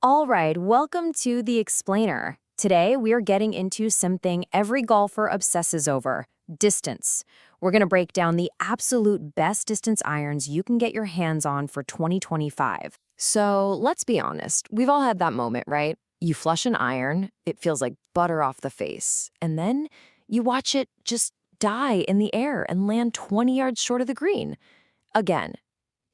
All right, welcome to The Explainer. Today, we are getting into something every golfer obsesses over, distance. We're going to break down the absolute best distance irons you can get your hands on for 2025. So let's be honest, we've all had that moment, right? You flush an iron, it feels like butter off the face, and then you watch it just die in the air and land 20 yards short of the green. Again,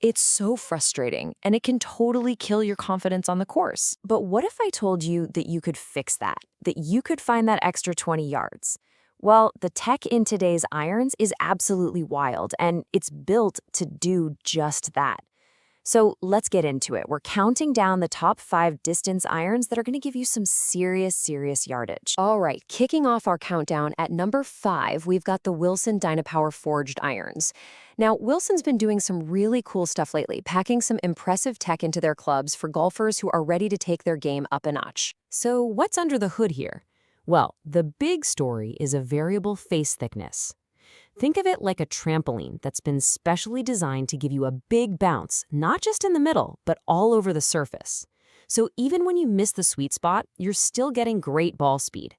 it's so frustrating, and it can totally kill your confidence on the course. But what if I told you that you could fix that you could find that extra 20 yards? Well, the tech in today's irons is absolutely wild, and it's built to do just that. So let's get into it. We're counting down the top 5 distance irons that are going to give you some serious yardage. All right, kicking off our countdown at number 5, we've got the Wilson Dynapower forged irons. Now, Wilson's been doing some really cool stuff lately, packing some impressive tech into their clubs for golfers who are ready to take their game up a notch. So what's under the hood here? Well, the big story is a variable face thickness. Think of it like a trampoline that's been specially designed to give you a big bounce, not just in the middle, but all over the surface. So even when you miss the sweet spot, you're still getting great ball speed.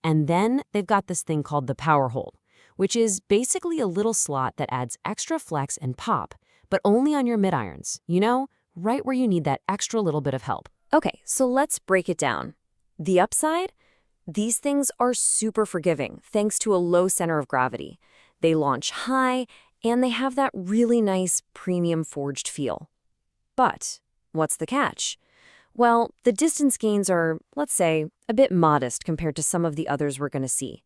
And then they've got this thing called the power hold, which is basically a little slot that adds extra flex and pop, but only on your mid-irons, right where you need that extra little bit of help. Okay, so let's break it down. The upside? These things are super forgiving, thanks to a low center of gravity. They launch high, and they have that really nice premium forged feel. But what's the catch? Well, the distance gains are, let's say, a bit modest compared to some of the others we're going to see.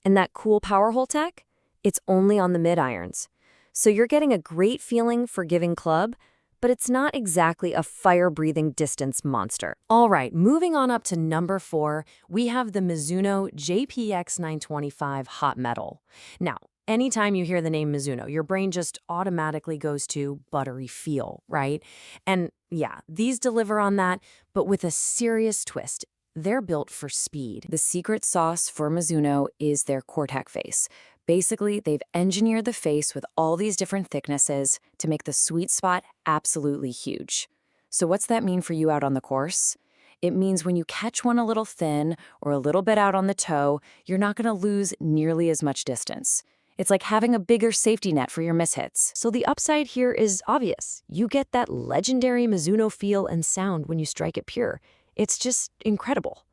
And that cool power hole tech? It's only on the mid-irons. So you're getting a great feeling forgiving club, but it's not exactly a fire-breathing distance monster. All right, moving on up to number 4, we have the Mizuno JPX 925 Hot Metal. Now, anytime you hear the name Mizuno, your brain just automatically goes to buttery feel, right? And yeah, these deliver on that, but with a serious twist. They're built for speed. The secret sauce for Mizuno is their Cortec face. Basically, they've engineered the face with all these different thicknesses to make the sweet spot absolutely huge. So what's that mean for you out on the course? It means when you catch one a little thin or a little bit out on the toe, you're not going to lose nearly as much distance. It's like having a bigger safety net for your mishits. So the upside here is obvious. You get that legendary Mizuno feel and sound when you strike it pure. It's just incredible.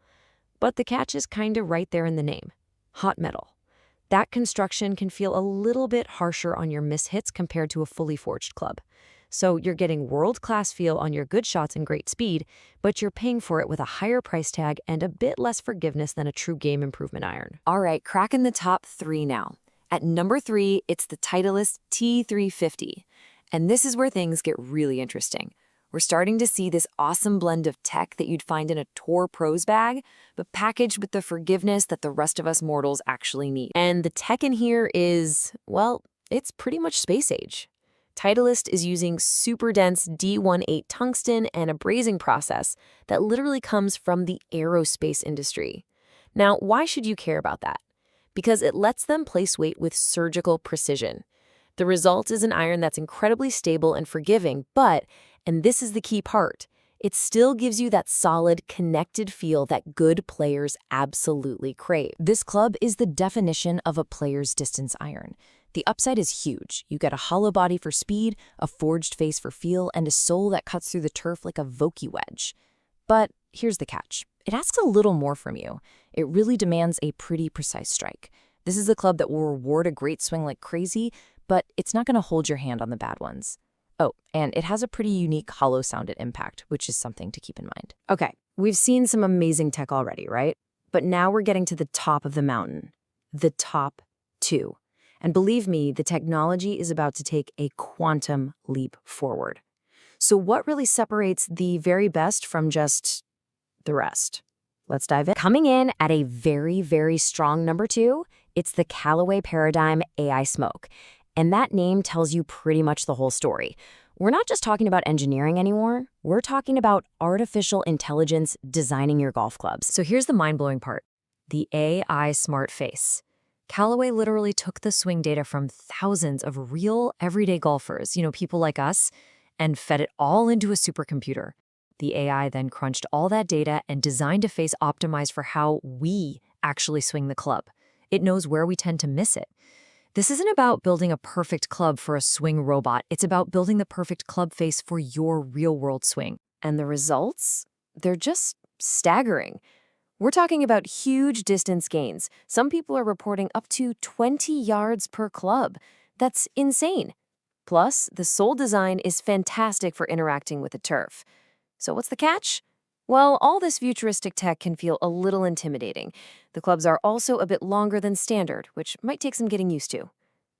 But the catch is kinda right there in the name. Hot metal. That construction can feel a little bit harsher on your mishits compared to a fully forged club. So you're getting world-class feel on your good shots and great speed, but you're paying for it with a higher price tag and a bit less forgiveness than a true game improvement iron. All right, cracking the top 3 now. At number 3, it's the Titleist T350. And this is where things get really interesting. We're starting to see this awesome blend of tech that you'd find in a Tour Pros bag, but packaged with the forgiveness that the rest of us mortals actually need. And the tech in here is, well, it's pretty much space age. Titleist is using super dense D18 tungsten and a brazing process that literally comes from the aerospace industry. Now, why should you care about that? Because it lets them place weight with surgical precision. The result is an iron that's incredibly stable and forgiving, but, and this is the key part, it still gives you that solid, connected feel that good players absolutely crave. This club is the definition of a player's distance iron. The upside is huge. You get a hollow body for speed, a forged face for feel, and a sole that cuts through the turf like a Vokey wedge. But here's the catch. It asks a little more from you. It really demands a pretty precise strike. This is a club that will reward a great swing like crazy, but it's not going to hold your hand on the bad ones. Oh, and it has a pretty unique hollow sound at impact, which is something to keep in mind. Okay, we've seen some amazing tech already, right? But now we're getting to the top of the mountain, the top 2. And believe me, the technology is about to take a quantum leap forward. So what really separates the very best from just the rest? Let's dive in. Coming in at a very strong number 2, it's the Callaway Paradym AI Smoke. And that name tells you pretty much the whole story. We're not just talking about engineering anymore. We're talking about artificial intelligence designing your golf clubs. So here's the mind-blowing part. The AI smart face. Callaway literally took the swing data from thousands of real, everyday golfers, people like us, and fed it all into a supercomputer. The AI then crunched all that data and designed a face optimized for how we actually swing the club. It knows where we tend to miss it. This isn't about building a perfect club for a swing robot. It's about building the perfect club face for your real-world swing. And the results? They're just staggering. We're talking about huge distance gains. Some people are reporting up to 20 yards per club. That's insane. Plus, the sole design is fantastic for interacting with the turf. So what's the catch? Well, all this futuristic tech can feel a little intimidating. The clubs are also a bit longer than standard, which might take some getting used to.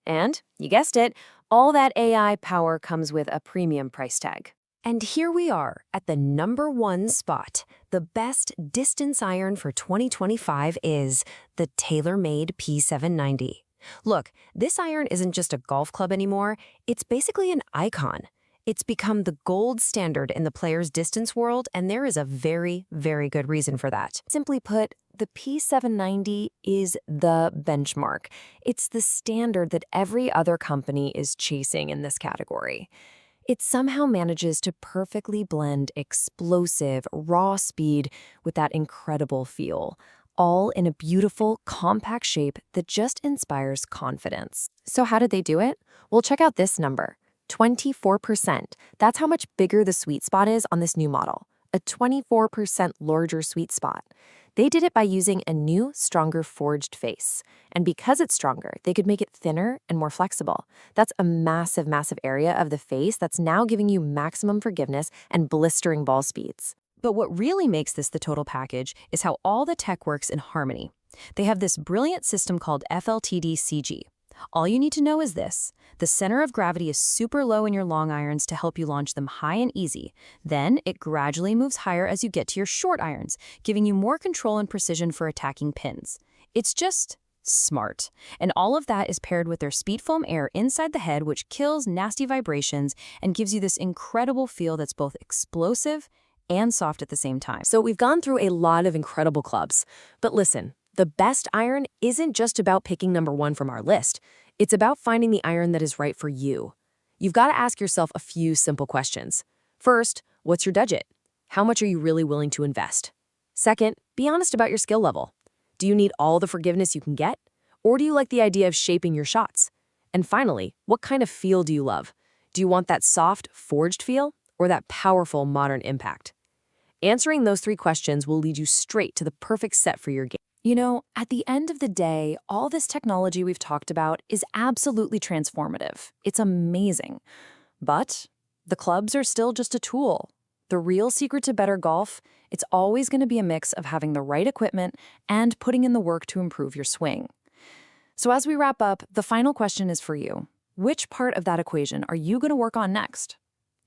And, you guessed it, all that AI power comes with a premium price tag. And here we are at the #1 spot. The best distance iron for 2025 is the TaylorMade P790. Look, this iron isn't just a golf club anymore. It's basically an icon. It's become the gold standard in the player's distance world, and there is a very, very good reason for that. Simply put, the P790 is the benchmark. It's the standard that every other company is chasing in this category. It somehow manages to perfectly blend explosive, raw speed with that incredible feel, all in a beautiful, compact shape that just inspires confidence. So how did they do it? Well, check out this number. 24%. That's how much bigger the sweet spot is on this new model. A 24% larger sweet spot. They did it by using a new, stronger forged face. And because it's stronger, they could make it thinner and more flexible. That's a massive, massive area of the face that's now giving you maximum forgiveness and blistering ball speeds. But what really makes this the total package is how all the tech works in harmony. They have this brilliant system called FLTD-CG. All you need to know is this. The center of gravity is super low in your long irons to help you launch them high and easy. Then it gradually moves higher as you get to your short irons, giving you more control and precision for attacking pins. It's just smart. And all of that is paired with their speed foam air inside the head, which kills nasty vibrations and gives you this incredible feel that's both explosive and soft at the same time. So we've gone through a lot of incredible clubs. But listen, the best iron isn't just about picking #1 from our list. It's about finding the iron that is right for you. You've got to ask yourself a few simple questions. First, what's your budget? How much are you really willing to invest? Second, be honest about your skill level. Do you need all the forgiveness you can get? Or do you like the idea of shaping your shots? And finally, what kind of feel do you love? Do you want that soft, forged feel or that powerful, modern impact? Answering those 3 questions will lead you straight to the perfect set for your game. You know, at the end of the day, all this technology we've talked about is absolutely transformative. It's amazing. But the clubs are still just a tool. The real secret to better golf, it's always going to be a mix of having the right equipment and putting in the work to improve your swing. So as we wrap up, the final question is for you. Which part of that equation are you going to work on next?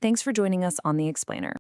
Thanks for joining us on The Explainer.